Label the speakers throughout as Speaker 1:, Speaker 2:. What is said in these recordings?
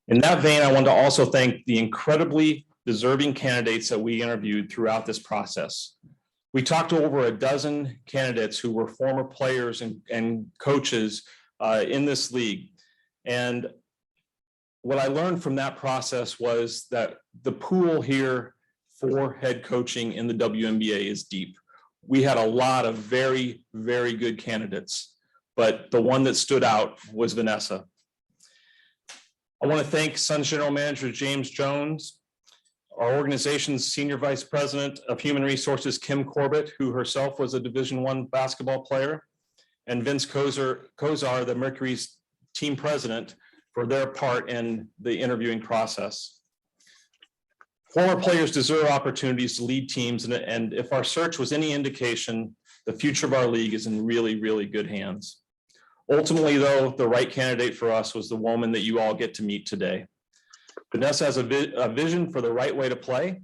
Speaker 1: In that vein, I want to also thank the incredibly deserving candidates that we interviewed throughout this process. We talked to over a dozen candidates who were former players and coaches in this league. And what I learned from that process was that the pool here for head coaching in the WNBA is deep. We had a lot of very, very good candidates, but the one that stood out was Vanessa. I want to thank Suns General Manager James Jones, our organization's Senior Vice President of Human Resources, Kim Corbett, who herself was a Division I basketball player, and Vince Kozar, the Mercury's team president, for their part in the interviewing process. Former players deserve opportunities to lead teams, and if our search was any indication, the future of our league is in really, really good hands. Ultimately, though, the right candidate for us was the woman that you all get to meet today. Vanessa has a vision for the right way to play.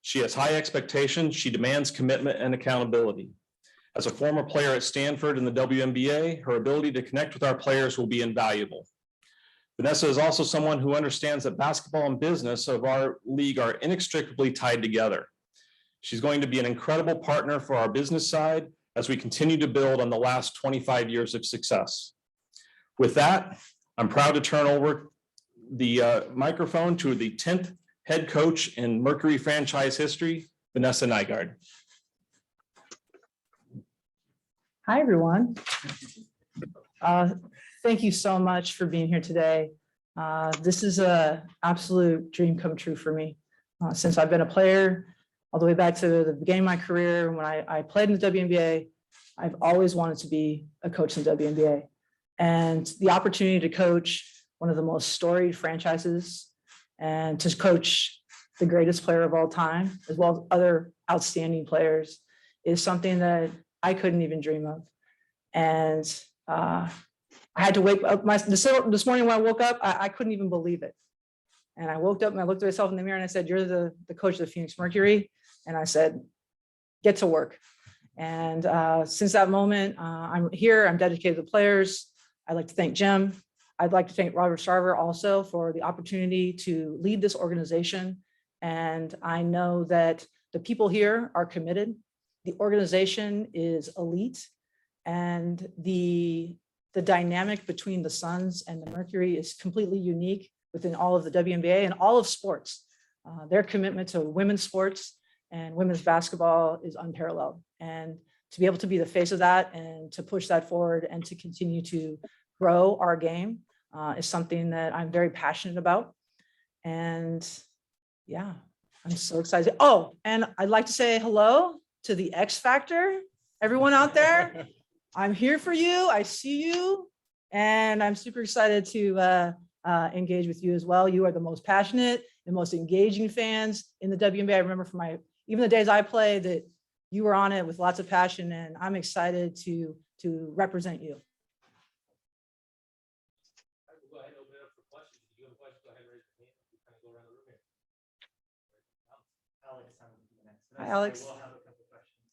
Speaker 1: She has high expectations. She demands commitment and accountability. As a former player at Stanford in the WNBA, her ability to connect with our players will be invaluable. Vanessa is also someone who understands that basketball and business of our league are inextricably tied together. She's going to be an incredible partner for our business side as we continue to build on the last 25 years of success. With that, I'm proud to turn over the microphone to the 10th head coach in Mercury franchise history, Vanessa Nygaard.
Speaker 2: Hi, everyone. Thank you so much for being here today. This is an absolute dream come true for me. Since I've been a player all the way back to the beginning of my career, when I played in the WNBA, I've always wanted to be a coach in the WNBA. And the opportunity to coach one of the most storied franchises and to coach the greatest player of all time, as well as other outstanding players, is something that I couldn't even dream of. And I had to wake up this morning when I woke up, I couldn't even believe it. And I woke up and I looked at myself in the mirror and I said, "You're the coach of the Phoenix Mercury." And I said, "Get to work." And since that moment, I'm here, I'm dedicated to the players. I'd like to thank Jim. I'd like to thank Robert Sarver also for the opportunity to lead this organization. And I know that the people here are committed. The organization is elite. And the dynamic between the Suns and the Mercury is completely unique within all of the WNBA and all of sports. Their commitment to women's sports and women's basketball is unparalleled. And to be able to be the face of that and to push that forward and to continue to grow our game is something that I'm very passionate about. And yeah, I'm so excited. Oh, and I'd like to say hello to the X Factor, everyone out there. I'm here for you. I see you. And I'm super excited to engage with you as well. You are the most passionate and most engaging fans in the WNBA. I remember from even the days I played that you were on it with lots of passion, and I'm excited to represent you.
Speaker 3: We'll go ahead and open it up for questions. If you have a question, go ahead and raise your hand. We kind of go around the room here.
Speaker 4: Alex, I'm next.
Speaker 2: Hi, Alex.
Speaker 4: We'll have a couple questions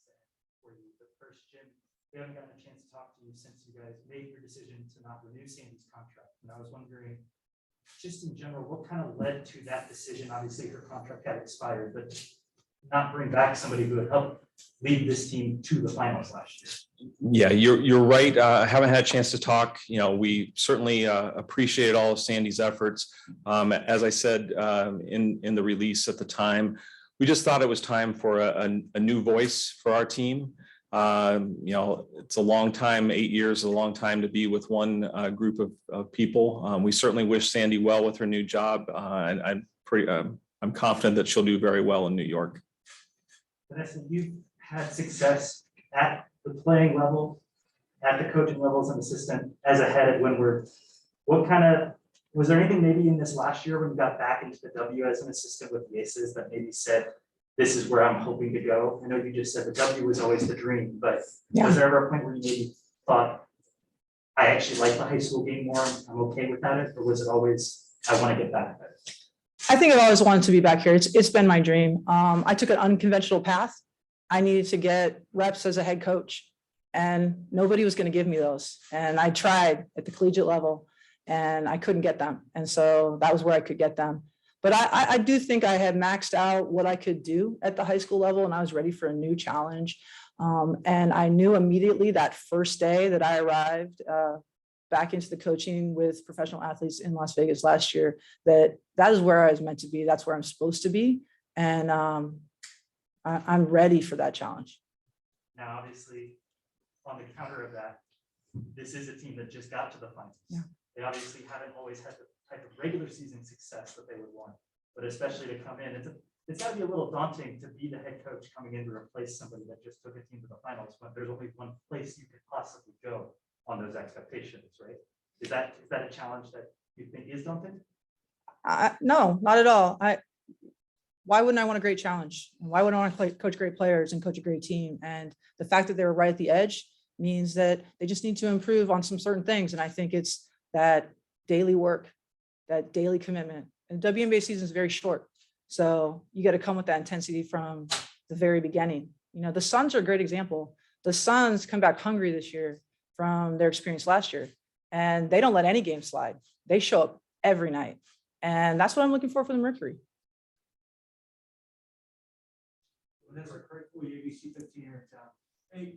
Speaker 4: for you. But first, Jim, we haven't gotten a chance to talk to you since you guys made your decision to not renew Sandy's contract. And I was wondering, just in general, what kind of led to that decision? Obviously, her contract had expired, but not bring back somebody who would help lead this team to the finals last year.
Speaker 1: Yeah, you're right. I haven't had a chance to talk. You know, we certainly appreciate all of Sandy's efforts. As I said in the release at the time, we just thought it was time for a new voice for our team. You know, it's a long time, 8 years, a long time to be with one group of people. We certainly wish Sandy well with her new job, and I'm confident that she'll do very well in New York.
Speaker 4: Vanessa, you've had success at the playing level, at the coaching level as an assistant, as a head at Windward. Was there anything maybe in this last year when you got back into the W as an assistant with the Aces that maybe said, this is where I'm hoping to go? I know you just said the W was always the dream, but was there ever a point where you maybe thought, I actually like the high school game more, I'm okay with that? Or was it always, I want to get back there?
Speaker 2: I think I've always wanted to be back here. It's been my dream. I took an unconventional path. I needed to get reps as a head coach, and nobody was going to give me those. And I tried at the collegiate level, and I couldn't get them. And so that was where I could get them. But I do think I had maxed out what I could do at the high school level, and I was ready for a new challenge. And I knew immediately that first day that I arrived back into the coaching with professional athletes in Las Vegas last year, that is where I was meant to be. That's where I'm supposed to be. And I'm ready for that challenge.
Speaker 4: Now, obviously, on the counter of that, this is a team that just got to the finals.
Speaker 2: Yeah.
Speaker 4: They obviously haven't always had the type of regular season success that they would want, but especially to come in, it's got to be a little daunting to be the head coach coming in to replace somebody that just took a team to the finals when there's only one place you could possibly go on those expectations, right? Is that a challenge that you think is daunting?
Speaker 2: No, not at all. Why wouldn't I want a great challenge? Why wouldn't I want to coach great players and coach a great team? And the fact that they were right at the edge means that they just need to improve on some certain things. And I think it's that daily work, that daily commitment. And WNBA season is very short. So you got to come with that intensity from the very beginning. You know, the Suns are a great example. The Suns come back hungry this year from their experience last year, and they don't let any game slide. They show up every night. And that's what I'm looking for the Mercury.
Speaker 5: Vanessa, Craig for ABC 15 here in town. Hey,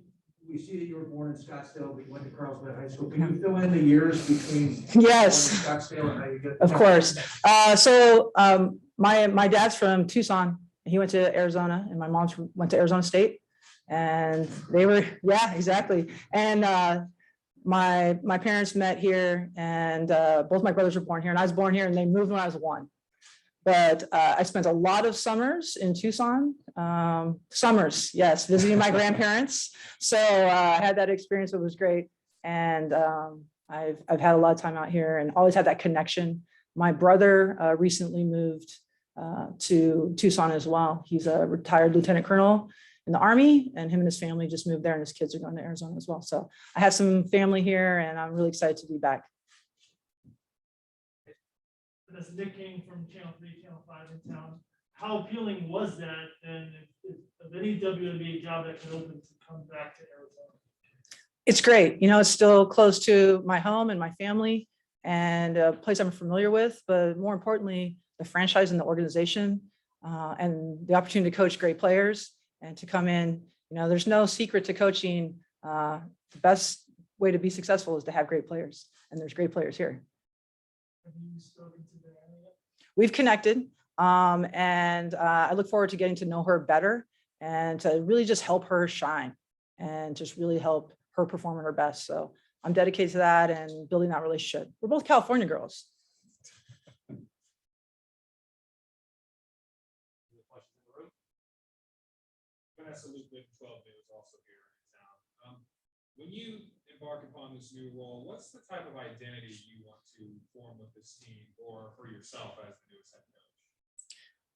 Speaker 5: we see that you were born in Scottsdale, but you went to Carlsbad High School. Can you fill in the years between
Speaker 2: Yes,
Speaker 5: Scottsdale and how you get?
Speaker 2: of course. My dad's from Tucson. He went to Arizona, and my mom went to Arizona State. And they were, yeah, exactly. And my parents met here, and both my brothers were born here, and I was born here, and they moved when I was 1. But I spent a lot of summers in Tucson. Summers, yes, visiting my grandparents. So I had that experience. It was great. And I've had a lot of time out here and always had that connection. My brother recently moved to Tucson as well. He's a retired lieutenant colonel in the Army, and him and his family just moved there, and his kids are going to Arizona as well. So I have some family here, and I'm really excited to be back.
Speaker 6: That's Nick King from Channel 3, Channel 5 in town. How appealing was that? And if any WNBA job that can open to come back to Arizona?
Speaker 2: It's great. You know, it's still close to my home and my family, and a place I'm familiar with, but more importantly, the franchise and the organization, and the opportunity to coach great players and to come in. You know, there's no secret to coaching. The best way to be successful is to have great players, and there's great players here.
Speaker 6: Have you spoken to Diana yet?
Speaker 2: We've connected, and I look forward to getting to know her better and to really just help her shine and just really help her perform at her best. So I'm dedicated to that and building that relationship. We're both California girls.
Speaker 3: Any questions in the room?
Speaker 7: Vanessa Luke with 12 News also here in town. When you embark upon this new role, what's the type of identity you want to form with this team or for yourself as the newest head coach?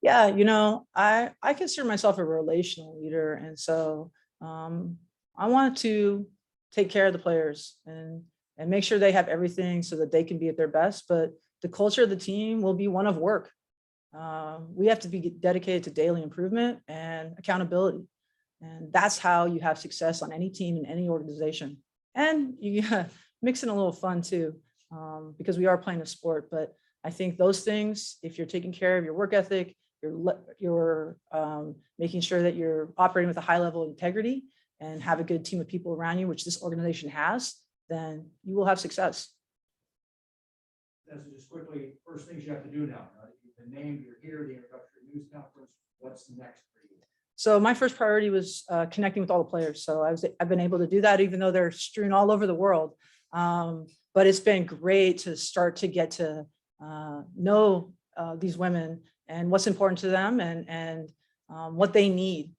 Speaker 2: Yeah, you know, I consider myself a relational leader. And so I want to take care of the players and make sure they have everything so that they can be at their best. But the culture of the team will be one of work. We have to be dedicated to daily improvement and accountability. And that's how you have success on any team in any organization. And you mix in a little fun too, because we are playing a sport. But I think those things, if you're taking care of your work ethic, you're making sure that you're operating with a high level of integrity and have a good team of people around you, which this organization has, then you will have success.
Speaker 5: Vanessa, just quickly, first things you have to do now, right? You've been named, you're here, the introductory news conference. What's next for you?
Speaker 2: So my first priority was connecting with all the players. So I've been able to do that, even though they're strewn all over the world. But it's been great to start to get to know these women and what's important to them and what they need.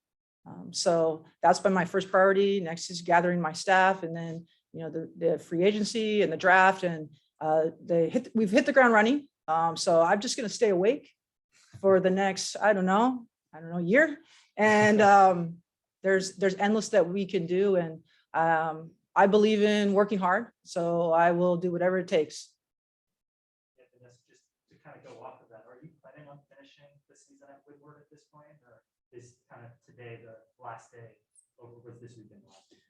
Speaker 2: So that's been my first priority. Next is gathering my staff, and then, you know, the free agency and the draft, and we've hit the ground running. So I'm just going to stay awake for the next, I don't know, year. And there's endless that we can do. And I believe in working hard. So I will do whatever it takes.
Speaker 4: Yeah, Vanessa, just to kind of go off of that, are you planning on finishing the season at Woodward at this point, or is kind of today the last day, or was this weekend the last weekend?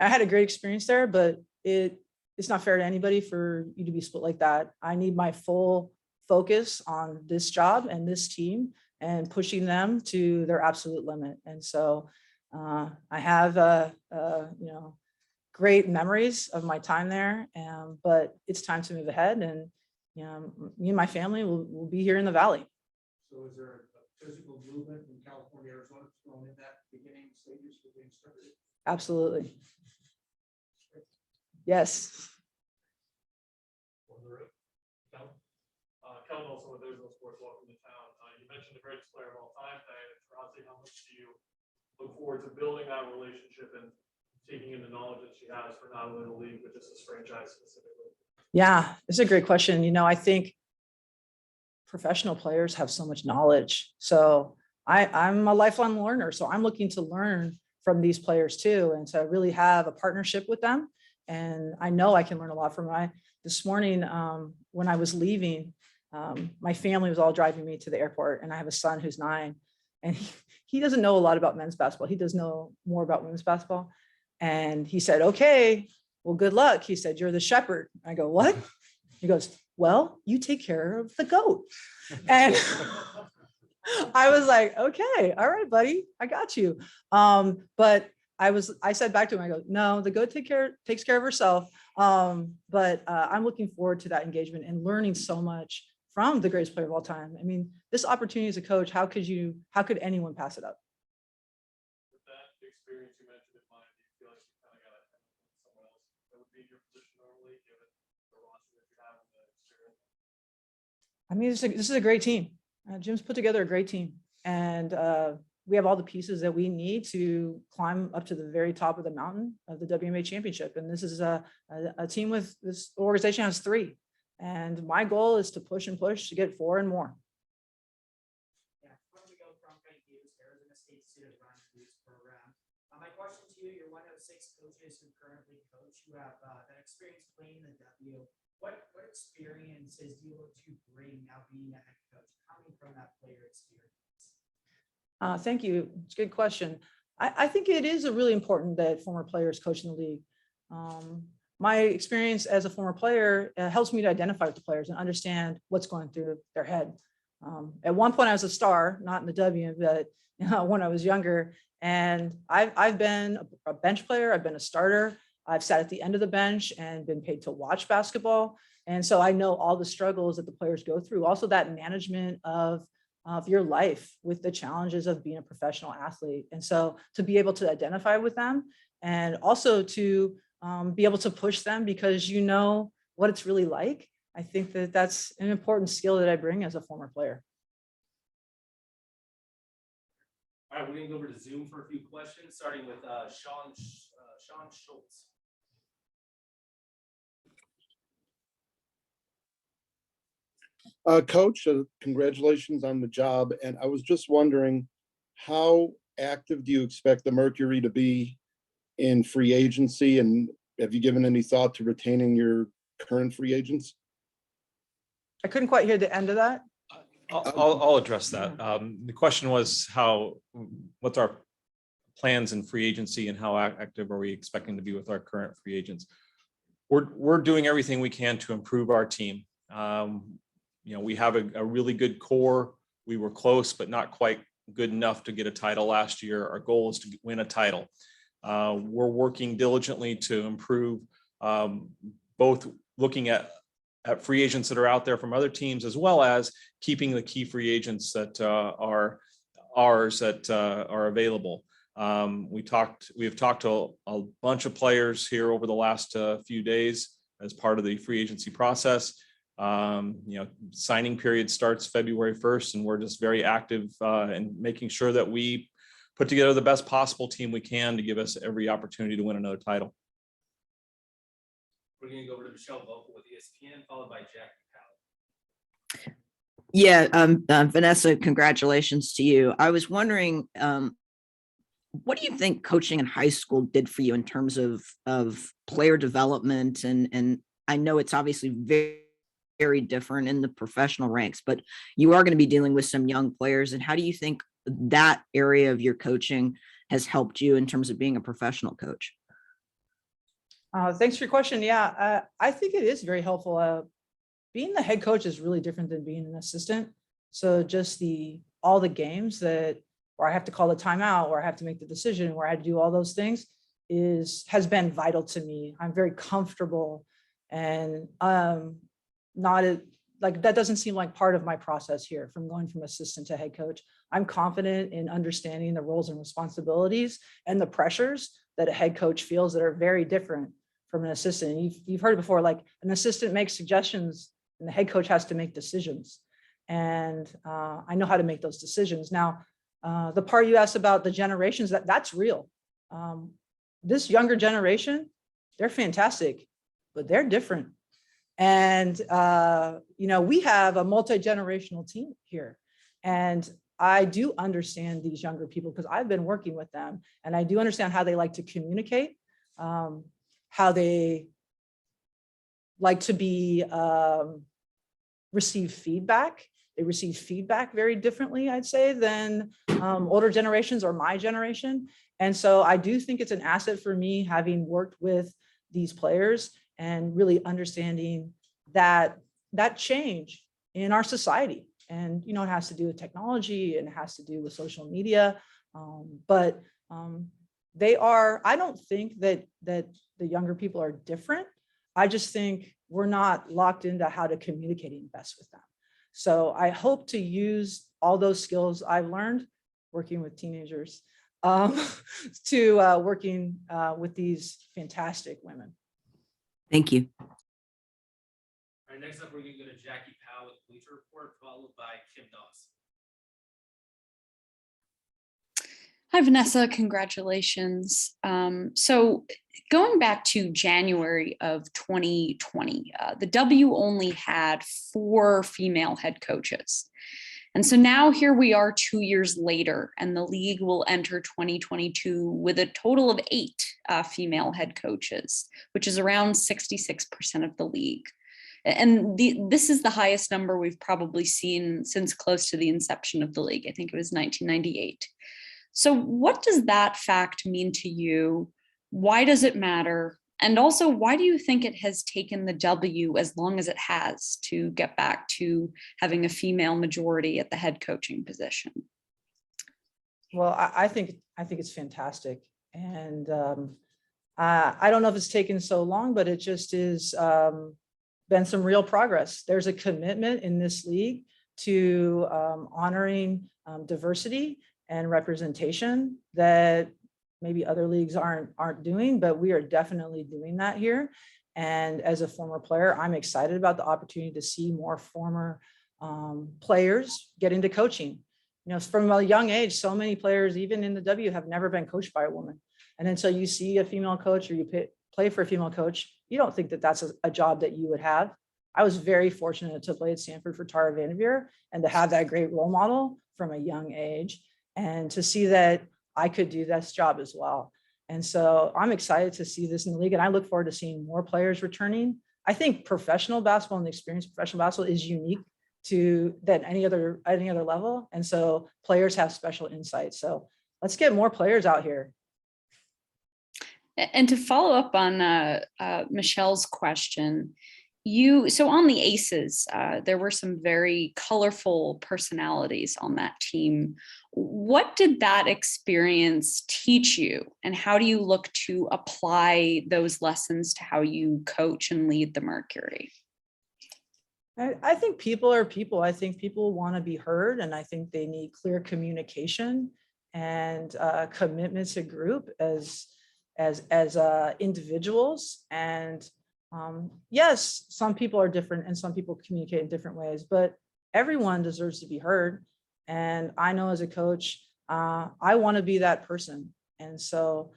Speaker 2: I had a great experience there, but it's it's not fair to anybody for you to be split like that. I need my full focus on this job and this team and pushing them to their absolute limit. And so I have, great memories of my time there, but it's time to move ahead. And me and my family will be here in the Valley.
Speaker 5: So is there a physical movement from California, Arizona thrown in that beginning stages for being started?
Speaker 2: Absolutely. Yes.
Speaker 6: Kellen, also with Israel Sports, welcome to town. You mentioned the greatest player of all time, Diana Taurasi. How much do you look forward to building that relationship and taking in the knowledge that she has for not only the league, but just this franchise specifically?
Speaker 2: Yeah, it's a great question. I think professional players have so much knowledge. So I'm a lifelong learner. So I'm looking to learn from these players too. And to really have a partnership with them. And I know I can learn a lot from them. This morning, when I was leaving, my family was all driving me to the airport, and I have a son who's 9, and he doesn't know a lot about men's basketball. He does know more about women's basketball. And he said, okay, well, good luck. He said, you're the shepherd. I go, what? He goes, well, you take care of the goat. And I was like, okay, all right, buddy, I got you. But I said back to him, I go, no, the goat takes care of herself. But I'm looking forward to that engagement and learning so much from the greatest player of all time. I mean, this opportunity as a coach, how could anyone pass it up?
Speaker 6: With that experience you mentioned in mind, do you feel like you kind of got to someone else that would be in your position normally, given the roster that you have and the experience?
Speaker 2: I mean, this is a great team. Jim's put together a great team, and we have all the pieces that we need to climb up to the very top of the mountain of the WNBA championship. And this is a team with, this organization has 3. And my goal is to push and push to get 4 and more.
Speaker 8: Yeah, before we go from Frank Hughes, Arizona State student Ron Hughes program. My question to you, you're one of 6 coaches who currently coach. You have that experience playing in the W. What experiences do you look to bring now being a head coach, coming from that player experience?
Speaker 2: Thank you. It's a good question. I think it is really important that former players coach in the league. My experience as a former player helps me to identify with the players and understand what's going through their head. At one point I was a star, not in the W, but when I was younger, and I've been a bench player, I've been a starter, I've sat at the end of the bench and been paid to watch basketball. And so I know all the struggles that the players go through, also that management of your life with the challenges of being a professional athlete. And so to be able to identify with them and also to be able to push them because you know what it's really like. I think that that's an important skill that I bring as a former player.
Speaker 3: All right, we're gonna go over to Zoom for a few questions, starting with Sean Schultz.
Speaker 9: Coach, congratulations on the job. And I was just wondering, how active do you expect the Mercury to be in free agency? And have you given any thought to retaining your current free agents?
Speaker 2: I couldn't quite hear the end of that.
Speaker 1: I'll address that. The question was what's our plans in free agency and how active are we expecting to be with our current free agents? We're doing everything we can to improve our team. We have a really good core. We were close, but not quite good enough to get a title last year. Our goal is to win a title. We're working diligently to improve, both looking at free agents that are out there from other teams, as well as keeping the key free agents that are ours that are available. We have talked to a bunch of players here over the last few days as part of the free agency process. Signing period starts February 1st, and we're just very active in making sure that we put together the best possible team we can to give us every opportunity to win another title.
Speaker 3: We're gonna go over to Michelle Vocal with ESPN, followed by Jackie Powell.
Speaker 10: Yeah, Vanessa, congratulations to you. I was wondering, what do you think coaching in high school did for you in terms of player development? And I know it's obviously very different in the professional ranks, but you are going to be dealing with some young players. And how do you think that area of your coaching has helped you in terms of being a professional coach?
Speaker 2: Thanks for your question. Yeah, I think it is very helpful. Being the head coach is really different than being an assistant. So just all the games where I have to call the timeout, where I have to make the decision, where I had to do all those things has been vital to me. I'm very comfortable and not like that doesn't seem like part of my process here from going from assistant to head coach. I'm confident in understanding the roles and responsibilities and the pressures that a head coach feels that are very different from an assistant. You've heard it before, like an assistant makes suggestions and the head coach has to make decisions. And I know how to make those decisions. Now, the part you asked about the generations, that's real. This younger generation, they're fantastic, but they're different. And, we have a multi-generational team here. And I do understand these younger people because I've been working with them and I do understand how they like to communicate, how they like to be receive feedback. They receive feedback very differently, I'd say, than older generations or my generation. And so I do think it's an asset for me having worked with these players and really understanding that change in our society. And, it has to do with technology and it has to do with social media. I don't think that the younger people are different. I just think we're not locked into how to communicating best with them. So I hope to use all those skills I've learned working with teenagers to working with these fantastic women.
Speaker 10: Thank you.
Speaker 3: All right, next up, we're gonna go to Jackie Powell with Bleacher Report, followed by Kim Dawes.
Speaker 11: Hi, Vanessa. Congratulations. So going back to January of 2020, the W only had 4 female head coaches. And so now here we are 2 years later, and the league will enter 2022 with a total of 8 female head coaches, which is around 66% of the league. And this is the highest number we've probably seen since close to the inception of the league. I think it was 1998. So what does that fact mean to you? Why does it matter? And also, why do you think it has taken the W as long as it has to get back to having a female majority at the head coaching position?
Speaker 2: Well, I think it's fantastic. And I don't know if it's taken so long, but it just is been some real progress. There's a commitment in this league to honoring diversity and representation that maybe other leagues aren't doing, but we are definitely doing that here. And as a former player, I'm excited about the opportunity to see more former players get into coaching. From a young age, so many players, even in the W, have never been coached by a woman. And until you see a female coach or you play for a female coach, you don't think that that's a job that you would have. I was very fortunate to play at Stanford for Tara Vanderveer and to have that great role model from a young age and to see that I could do this job as well. And so I'm excited to see this in the league, and I look forward to seeing more players returning. I think professional basketball and the experience of professional basketball is unique than any other level. And so players have special insights. So let's get more players out here.
Speaker 11: And to follow up on Michelle's question, so on the Aces, there were some very colorful personalities on that team. What did that experience teach you, and how do you look to apply those lessons to how you coach and lead the Mercury?
Speaker 2: I think people are people. I think people want to be heard, and I think they need clear communication and commitment to group as individuals. And yes, some people are different and some people communicate in different ways, but everyone deserves to be heard. And I know as a coach, I want to be that person. And so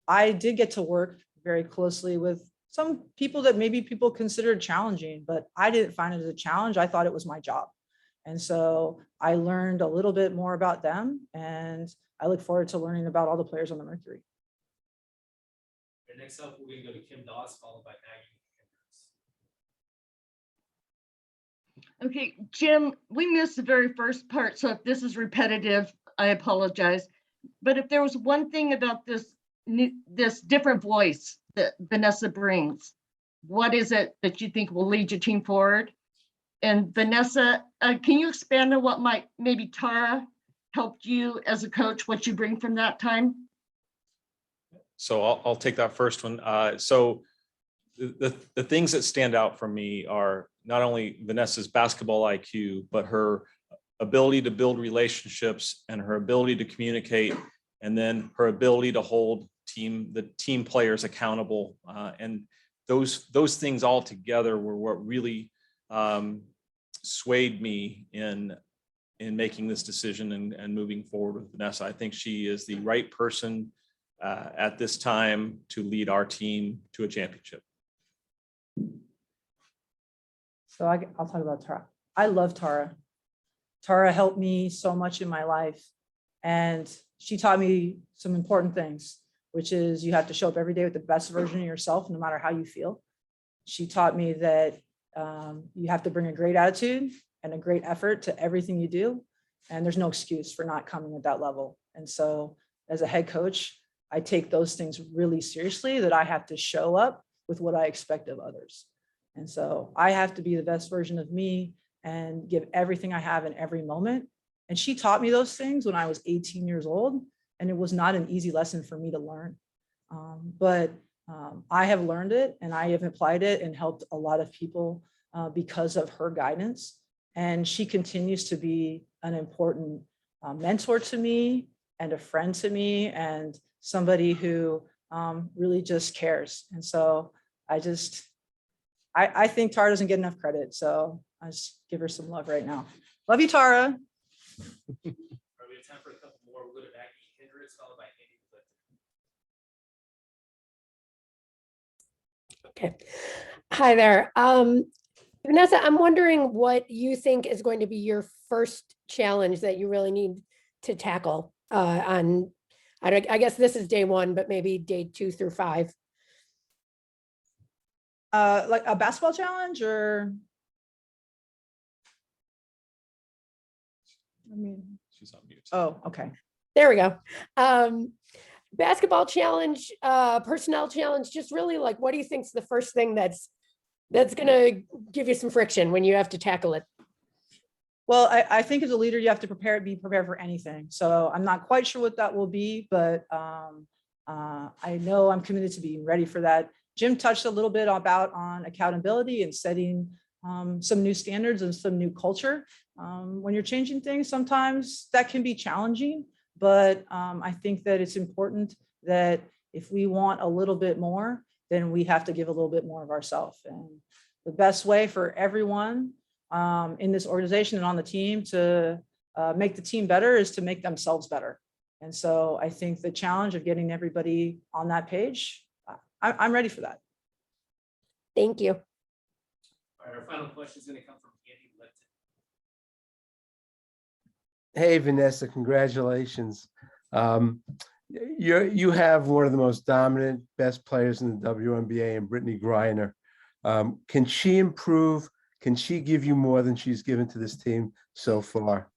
Speaker 2: I did get to work very closely with some people that maybe people considered challenging, but I didn't find it as a challenge. I thought it was my job. And so I learned a little bit more about them, and I look forward to learning about all the players on the Mercury.
Speaker 3: And next up, we're gonna go to Kim Dawes, followed by Maggie.
Speaker 12: Okay, Jim, we missed the very first part, so if this is repetitive, I apologize. But if there was one thing about this different voice that Vanessa brings? What is it that you think will lead your team forward? And Vanessa, can you expand on what might maybe Tara helped you as a coach, what you bring from that time?
Speaker 1: So I'll take that first one. So the things that stand out for me are not only Vanessa's basketball IQ, but her ability to build relationships and her ability to communicate, and then her ability to hold the team players accountable. And those things all together were what really swayed me in making this decision and moving forward with Vanessa. I think she is the right person at this time to lead our team to a championship.
Speaker 2: So I'll talk about Tara. I love Tara. Tara helped me so much in my life, and she taught me some important things, which is you have to show up every day with the best version of yourself, no matter how you feel. She taught me that you have to bring a great attitude and a great effort to everything you do, and there's no excuse for not coming at that level. And so as a head coach, I take those things really seriously, that I have to show up with what I expect of others. And so I have to be the best version of me and give everything I have in every moment. And she taught me those things when I was 18 years old, and it was not an easy lesson for me to learn. But I have learned it, and I have applied it and helped a lot of people because of her guidance. And she continues to be an important mentor to me and a friend to me, and somebody who really just cares. And so I think Tara doesn't get enough credit. So I just give her some love right now. Love you, Tara.
Speaker 3: All right, we have time for a couple more. We'll go to Maggie Hendricks, followed by Andy.
Speaker 13: Okay. Hi there. Vanessa, I'm wondering what you think is going to be your first challenge that you really need to tackle I guess this is day one, but maybe day 2 through 5.
Speaker 2: Like a basketball challenge, or? I mean,
Speaker 1: She's on mute.
Speaker 2: oh, okay.
Speaker 13: There we go. Basketball challenge, personnel challenge, just really like, what do you think is the first thing that's going to give you some friction when you have to tackle it?
Speaker 2: Well, I think as a leader, you have to be prepared for anything. So I'm not quite sure what that will be, but I know I'm committed to being ready for that. Jim touched a little bit on accountability and setting some new standards and some new culture. When you're changing things, sometimes that can be challenging, but I think that it's important that if we want a little bit more, then we have to give a little bit more of ourselves. And the best way for everyone in this organization and on the team to make the team better is to make themselves better. And so I think the challenge of getting everybody on that page, I'm ready for that.
Speaker 13: Thank you.
Speaker 3: All right, our final question is going to come from Andy Lipton.
Speaker 14: Hey, Vanessa, congratulations. You have one of the most dominant, best players in the WNBA, and Brittany Griner. Can she improve? Can she give you more than she's given to this team so far?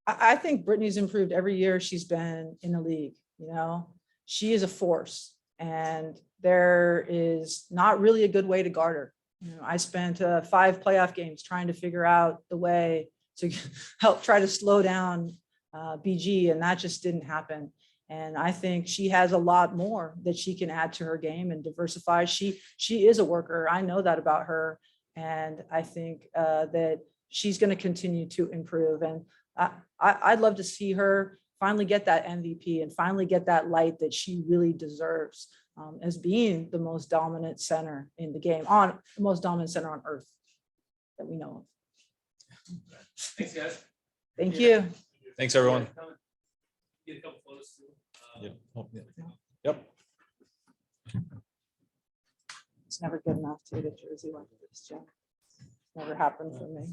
Speaker 2: I think Brittany's improved every year she's been in the league. You know, she is a force, and there is not really a good way to guard her. You know, I spent 5 playoff games trying to figure out the way to help try to slow down BG, and that just didn't happen. And I think she has a lot more that she can add to her game and diversify. She is a worker. I know that about her. And I think that she's going to continue to improve. And I'd love to see her finally get that MVP and finally get that light that she really deserves as being the most dominant center in the game, the most dominant center on earth that we know of.
Speaker 3: Thanks, guys.
Speaker 2: Thank you.
Speaker 1: Thanks, everyone.
Speaker 3: Get a couple photos too.
Speaker 1: Yep.
Speaker 2: It's never good enough to get a jersey like this, Jim. Never happened for me.